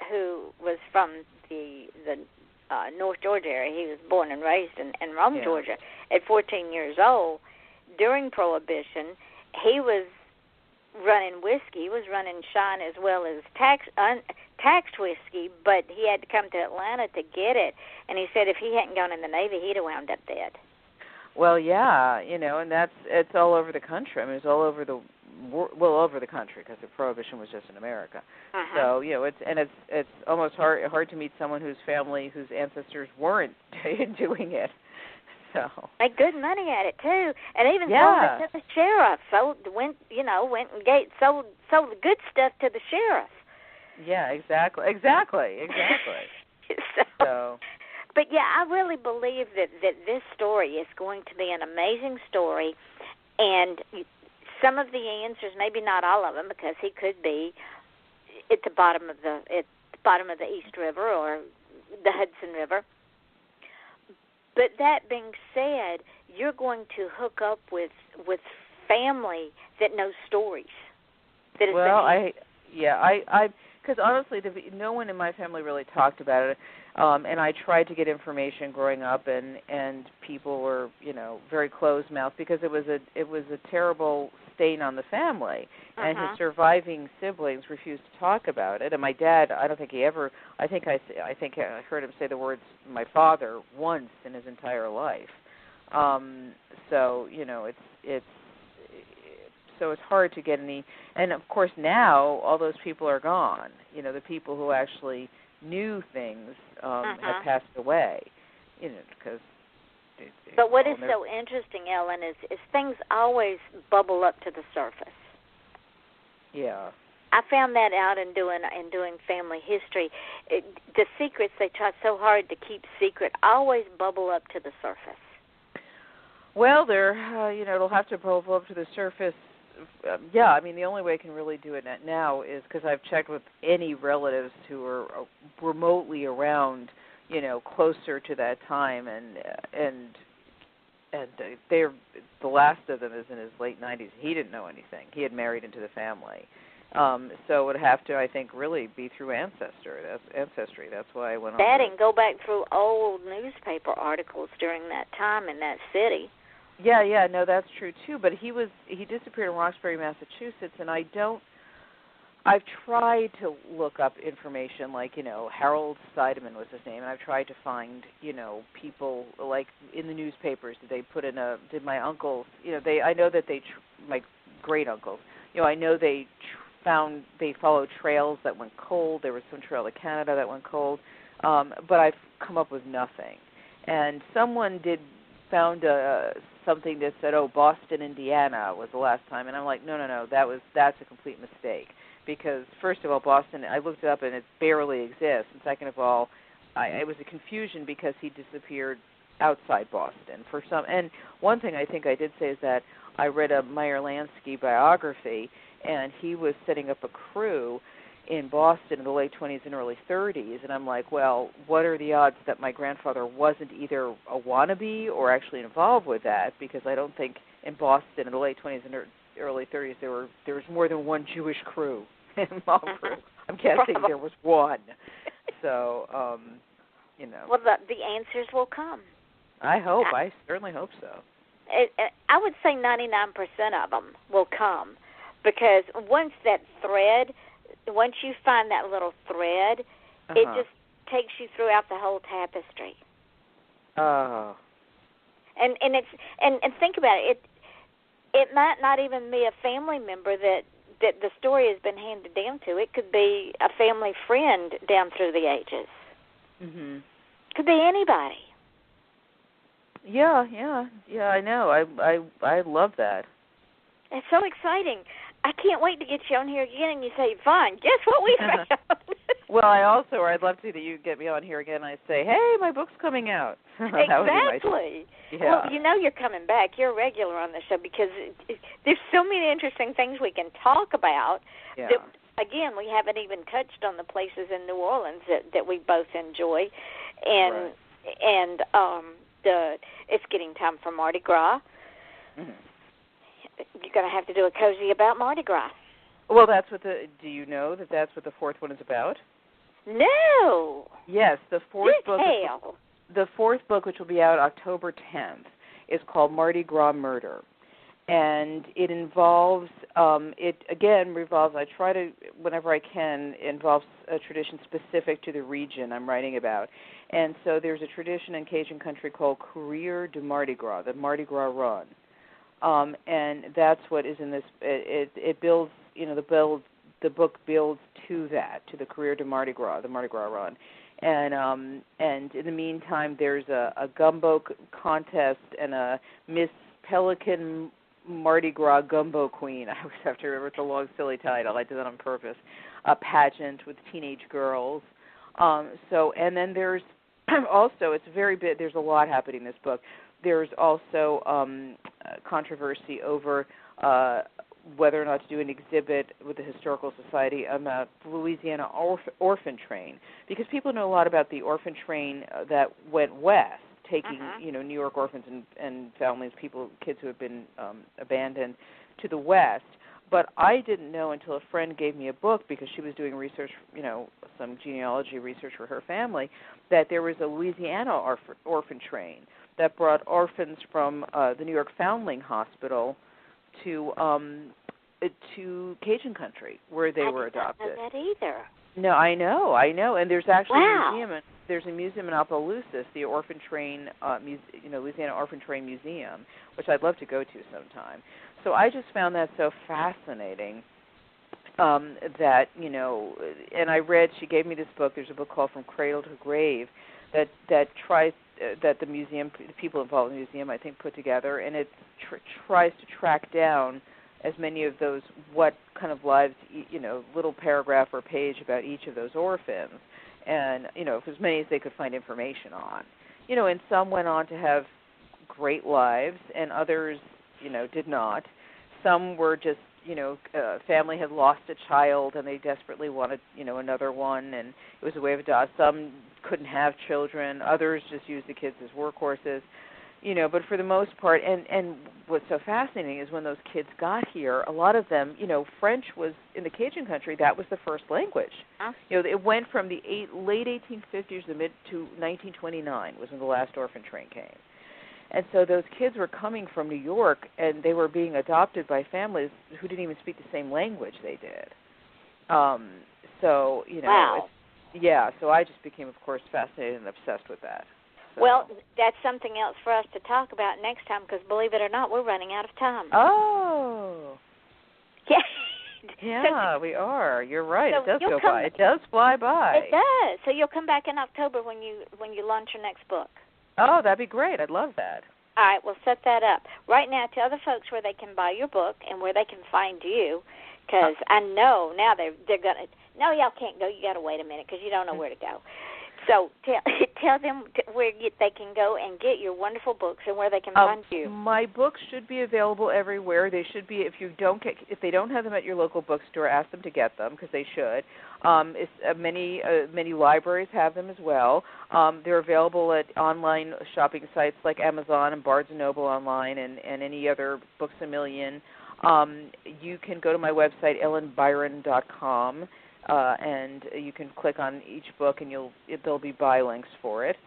who was from the North Georgia area, he was born and raised in Rome, Georgia. At 14 years old, during Prohibition, he was running whiskey. He was running shine as well as taxed whiskey, but he had to come to Atlanta to get it. And he said if he hadn't gone in the Navy, he'd have wound up dead. Well, yeah, and it's all over the country. I mean, it's all over the over the country, because the Prohibition was just in America. So it's almost hard to meet someone whose family, whose ancestors weren't doing it. So made good money at it too, and even sold it to the sheriff. Sold and sold the good stuff to the sheriff. Yeah, exactly. So. But yeah, I really believe that this story is going to be an amazing story, and some of the answers, maybe not all of them, because he could be at the bottom of the East River or the Hudson River. But that being said, you're going to hook up with family that knows stories. Because because honestly, no one in my family really talked about it, and I tried to get information growing up, and people were, very closed-mouthed because it was a terrible stain on the family, and his surviving siblings refused to talk about it. And my dad, I don't think he ever. I think I heard him say the words "my father" once in his entire life. So it's hard to get any. And of course now all those people are gone. The people who actually knew things have passed away. Because. But what is so interesting, Ellen, is things always bubble up to the surface. Yeah. I found that out in doing family history. The secrets they try so hard to keep secret always bubble up to the surface. Well, it'll have to bubble up to the surface. Yeah, I mean, the only way I can really do it now is because I've checked with any relatives who are remotely around, closer to that time, and they're the last of them is in his late 90s. He didn't know anything. He had married into the family, so it would have to, I think, really be through ancestry. That's why I went on. That and go back through old newspaper articles during that time in that city. Yeah, no, that's true too. But he disappeared in Roxbury, Massachusetts, and I've tried to look up information like, Harold Seidemann was his name, and I've tried to find, people like in the newspapers. Did my uncles, I know that my great uncles, I know they followed trails that went cold. There was some trail to Canada that went cold, but I've come up with nothing. And someone found something that said, Boston, Indiana was the last time, and I'm like, no, that's a complete mistake. Because first of all, Boston, I looked it up and it barely exists. And second of all, it was a confusion because he disappeared outside Boston for some. And one thing I think I did say is that I read a Meyer Lansky biography, and he was setting up a crew in Boston in the late 20s and early 30s. And I'm like, well, what are the odds that my grandfather wasn't either a wannabe or actually involved with that? Because I don't think in Boston in the late 20s and early 30s there was more than one Jewish crew. Mob crew. I'm guessing there was one. So, Well, the answers will come. I hope. I certainly hope so. I would say 99% of them will come, because once you find that little thread, it just takes you throughout the whole tapestry. Oh. And think about it. It might not even be a family member that the story has been handed down to. It could be a family friend down through the ages. Mhm. Could be anybody. Yeah, I know. I love that. It's so exciting. I can't wait to get you on here again and you say, fine, guess what we found? Well, I'd love to that you get me on here again and I say, hey, my book's coming out. Exactly. Nice. Yeah. Well, you're coming back. You're a regular on the show because there's so many interesting things we can talk about. Yeah. That, again, we haven't even touched on the places in New Orleans that we both enjoy. And it's getting time for Mardi Gras. Mm-hmm. You're going to have to do a cozy about Mardi Gras. Well, do you know that that's what the fourth one is about? No. Yes, the fourth book. Detail. The fourth book, which will be out October 10th, is called Mardi Gras Murder. And it involves, I try to, whenever I can, involves a tradition specific to the region I'm writing about. And so there's a tradition in Cajun country called Courrier de Mardi Gras, the Mardi Gras Run. And that's what is in this, it builds, the book builds to that, to the Courrier de Mardi Gras, the Mardi Gras Run. And in the meantime, there's a gumbo contest and a Miss Pelican Mardi Gras Gumbo Queen. I always have to remember, it's a long, silly title. I did that on purpose. A pageant with teenage girls. And then there's also, it's very big. There's a lot happening in this book. There's also controversy over whether or not to do an exhibit with the Historical Society about the Louisiana orphan train, because people know a lot about the orphan train that went west, taking New York orphans and families, kids who have been abandoned, to the west. But I didn't know until a friend gave me a book because she was doing research, some genealogy research for her family, that there was a Louisiana orphan train that brought orphans from the New York Foundling Hospital to Cajun country, where they were adopted. I didn't know that either. No, I know, and there's actually wow. a museum. There's a museum in Opelousas, the Orphan Train, Louisiana Orphan Train Museum, which I'd love to go to sometime. So I just found that so fascinating. That and I read. She gave me this book. There's a book called From Cradle to Grave, that tries that the people involved in the museum, I think, put together, and it tries to track down as many of those, what kind of lives, little paragraph or page about each of those orphans, and, as many as they could find information on. And some went on to have great lives, and others, did not. Some were just, family had lost a child, and they desperately wanted, another one, and it was a way of adoption. Some couldn't have children. Others just used the kids as workhorses. But for the most part, and what's so fascinating is when those kids got here, a lot of them, French was, in the Cajun country, that was the first language. Huh? It went from the late 1850s to 1929 was when the last orphan train came. And so those kids were coming from New York, and they were being adopted by families who didn't even speak the same language they did. Wow. So I just became, of course, fascinated and obsessed with that. So. Well, that's something else for us to talk about next time, because believe it or not, we're running out of time. Oh. Yeah. Yeah, we are. You're right. So it does go by. It does fly by. It does. So you'll come back in October when you launch your next book. Oh, that'd be great. I'd love that. All right, we'll set that up. Right now, tell the folks where they can buy your book and where they can find you, because I know now they're going to, no, y'all can't go. You got to wait a minute because you don't know where to go. So tell them where they can go and get your wonderful books and where they can find you. My books should be available everywhere. They should be. If they don't have them at your local bookstore, ask them to get them because they should. Many libraries have them as well. They're available at online shopping sites like Amazon and Barnes & Noble online and any other Books A Million. You can go to my website, ellenbyron.com. And you can click on each book, and there'll be buy links for it.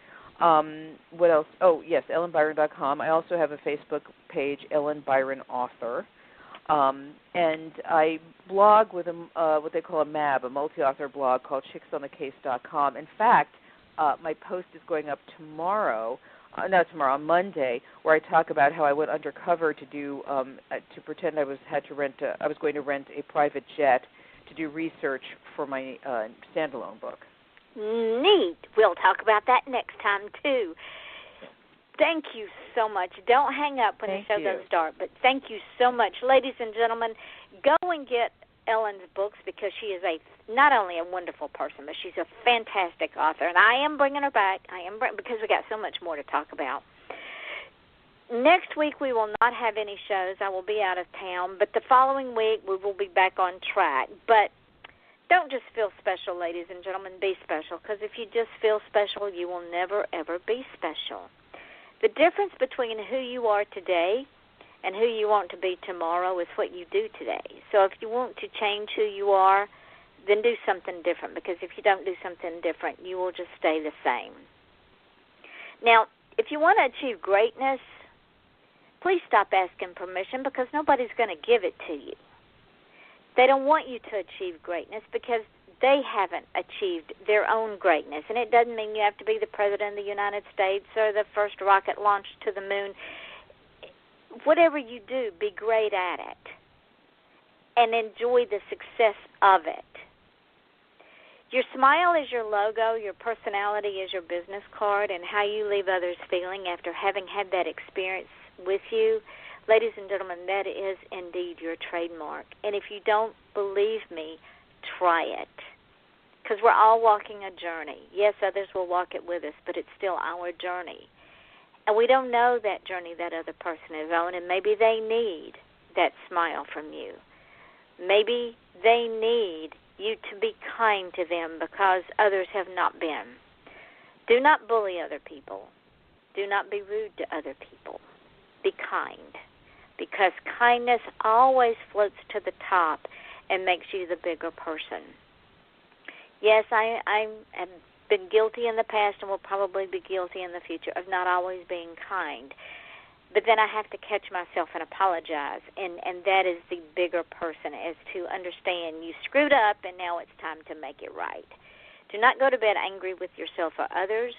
What else? Oh, yes, ellenbyron.com. I also have a Facebook page, Ellen Byron Author. And I blog with what they call a MAB, a multi-author blog called chicksonthecase.com. In fact, my post is going up on Monday, where I talk about how I went undercover to pretend I was going to rent a private jet to do research for my standalone book. Neat. We'll talk about that next time, too. Thank you so much. Don't hang up when the show goes dark, but thank you so much. Ladies and gentlemen, go and get Ellen's books because she is not only a wonderful person, but she's a fantastic author, and I am bringing her back. Because we got so much more to talk about. Next week we will not have any shows. I will be out of town, but the following week we will be back on track. But don't just feel special, ladies and gentlemen. Be special, because if you just feel special, you will never, ever be special. The difference between who you are today and who you want to be tomorrow is what you do today. So if you want to change who you are, then do something different, because if you don't do something different, you will just stay the same. Now, if you want to achieve greatness, please stop asking permission, because nobody's going to give it to you. They don't want you to achieve greatness because they haven't achieved their own greatness. And it doesn't mean you have to be the President of the United States or the first rocket launched to the moon. Whatever you do, be great at it and enjoy the success of it. Your smile is your logo, your personality is your business card, and how you leave others feeling after having had that experience with you, ladies and gentlemen, that is indeed your trademark. And if you don't believe me, try it, because we're all walking a journey. Yes, others will walk it with us, but it's still our journey. And we don't know that journey that other person is on, and maybe they need that smile from you. Maybe they need you to be kind to them because others have not been. Do not bully other people. Do not be rude to other people. Be kind, because kindness always floats to the top and makes you the bigger person. Yes, I have been guilty in the past and will probably be guilty in the future of not always being kind. But then I have to catch myself and apologize, and that is the bigger person, is to understand you screwed up and now it's time to make it right. Do not go to bed angry with yourself or others,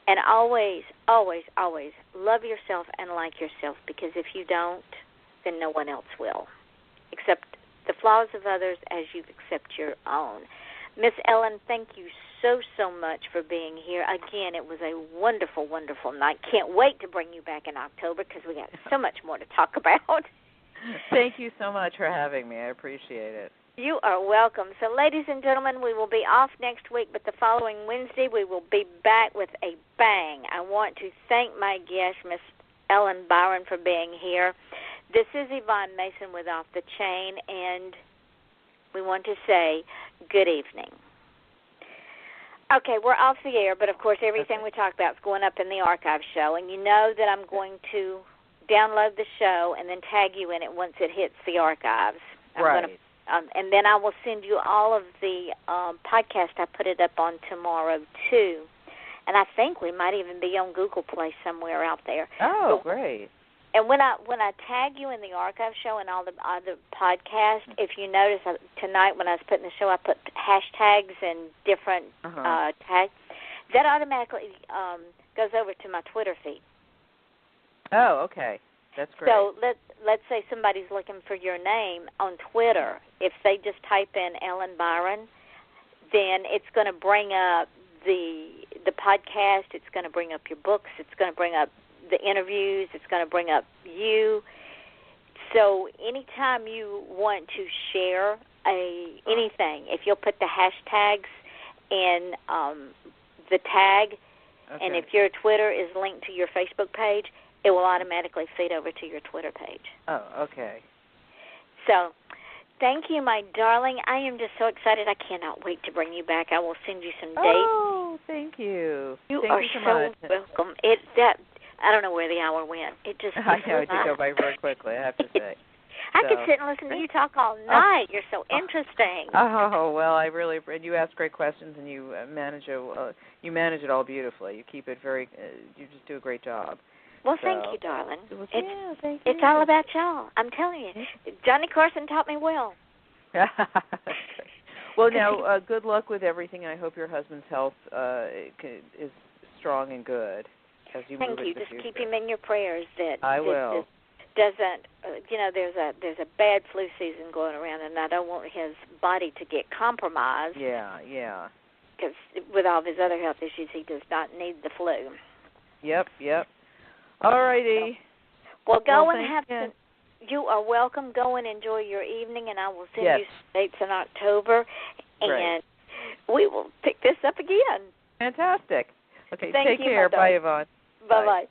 and always, always, always love yourself and like yourself, because if you don't, then no one else will. Accept the flaws of others as you accept your own. Miss Ellen, thank you so much for being here. Again, it was a wonderful, wonderful night. Can't wait to bring you back in October because we got so much more to talk about. Thank you so much for having me. I appreciate it. You are welcome. So, ladies and gentlemen, we will be off next week, but the following Wednesday we will be back with a bang. I want to thank my guest, Miss Ellen Byron, for being here. This is Yvonne Mason with Off the Chain, and we want to say good evening. Okay, we're off the air, but of course everything we talk about is going up in the archive show, and you know that I'm going to download the show and then tag you in it once it hits the archives. Right. And then I will send you all of the podcast. I put it up on tomorrow, too. And I think we might even be on Google Play somewhere out there. Oh, great. And when I tag you in the archive show and all the other podcasts, if you notice tonight when I was putting the show, I put hashtags and different tags. That automatically goes over to my Twitter feed. Oh, okay. That's great. So let's say somebody's looking for your name on Twitter. If they just type in Ellen Byron, then it's going to bring up the podcast. It's going to bring up your books. It's going to bring up the interviews. It's going to bring up you. So anytime you want to share anything, if you'll put the hashtags in the tag, and if your Twitter is linked to your Facebook page, it will automatically feed over to your Twitter page. Oh, okay. So thank you, my darling. I am just so excited. I cannot wait to bring you back. I will send you some dates. Oh, thank you. You thank are you so so much. welcome. I don't know where the hour went. It just I know, it did go by very quickly, I have to say. I could sit and listen to you talk all night. You're so interesting. Oh, well, I really, and you ask great questions, and you manage it all beautifully. You keep it very, you just do a great job. Well, thank you, darling. Thank you. It's all about y'all. I'm telling you. Johnny Carson taught me well. Well, now, good luck with everything. I hope your husband's health is strong and good as you move into the future. Thank you. Just keep him in your prayers. I will. Doesn't there's a bad flu season going around, and I don't want his body to get compromised. Yeah. Because with all of his other health issues, he does not need the flu. Yep. All righty. Well, go and have some. You are welcome. Go and enjoy your evening, and I will send you some dates in October, and we will pick this up again. Fantastic. Okay, Thank take you, care. Bye, Yvonne. Bye-bye.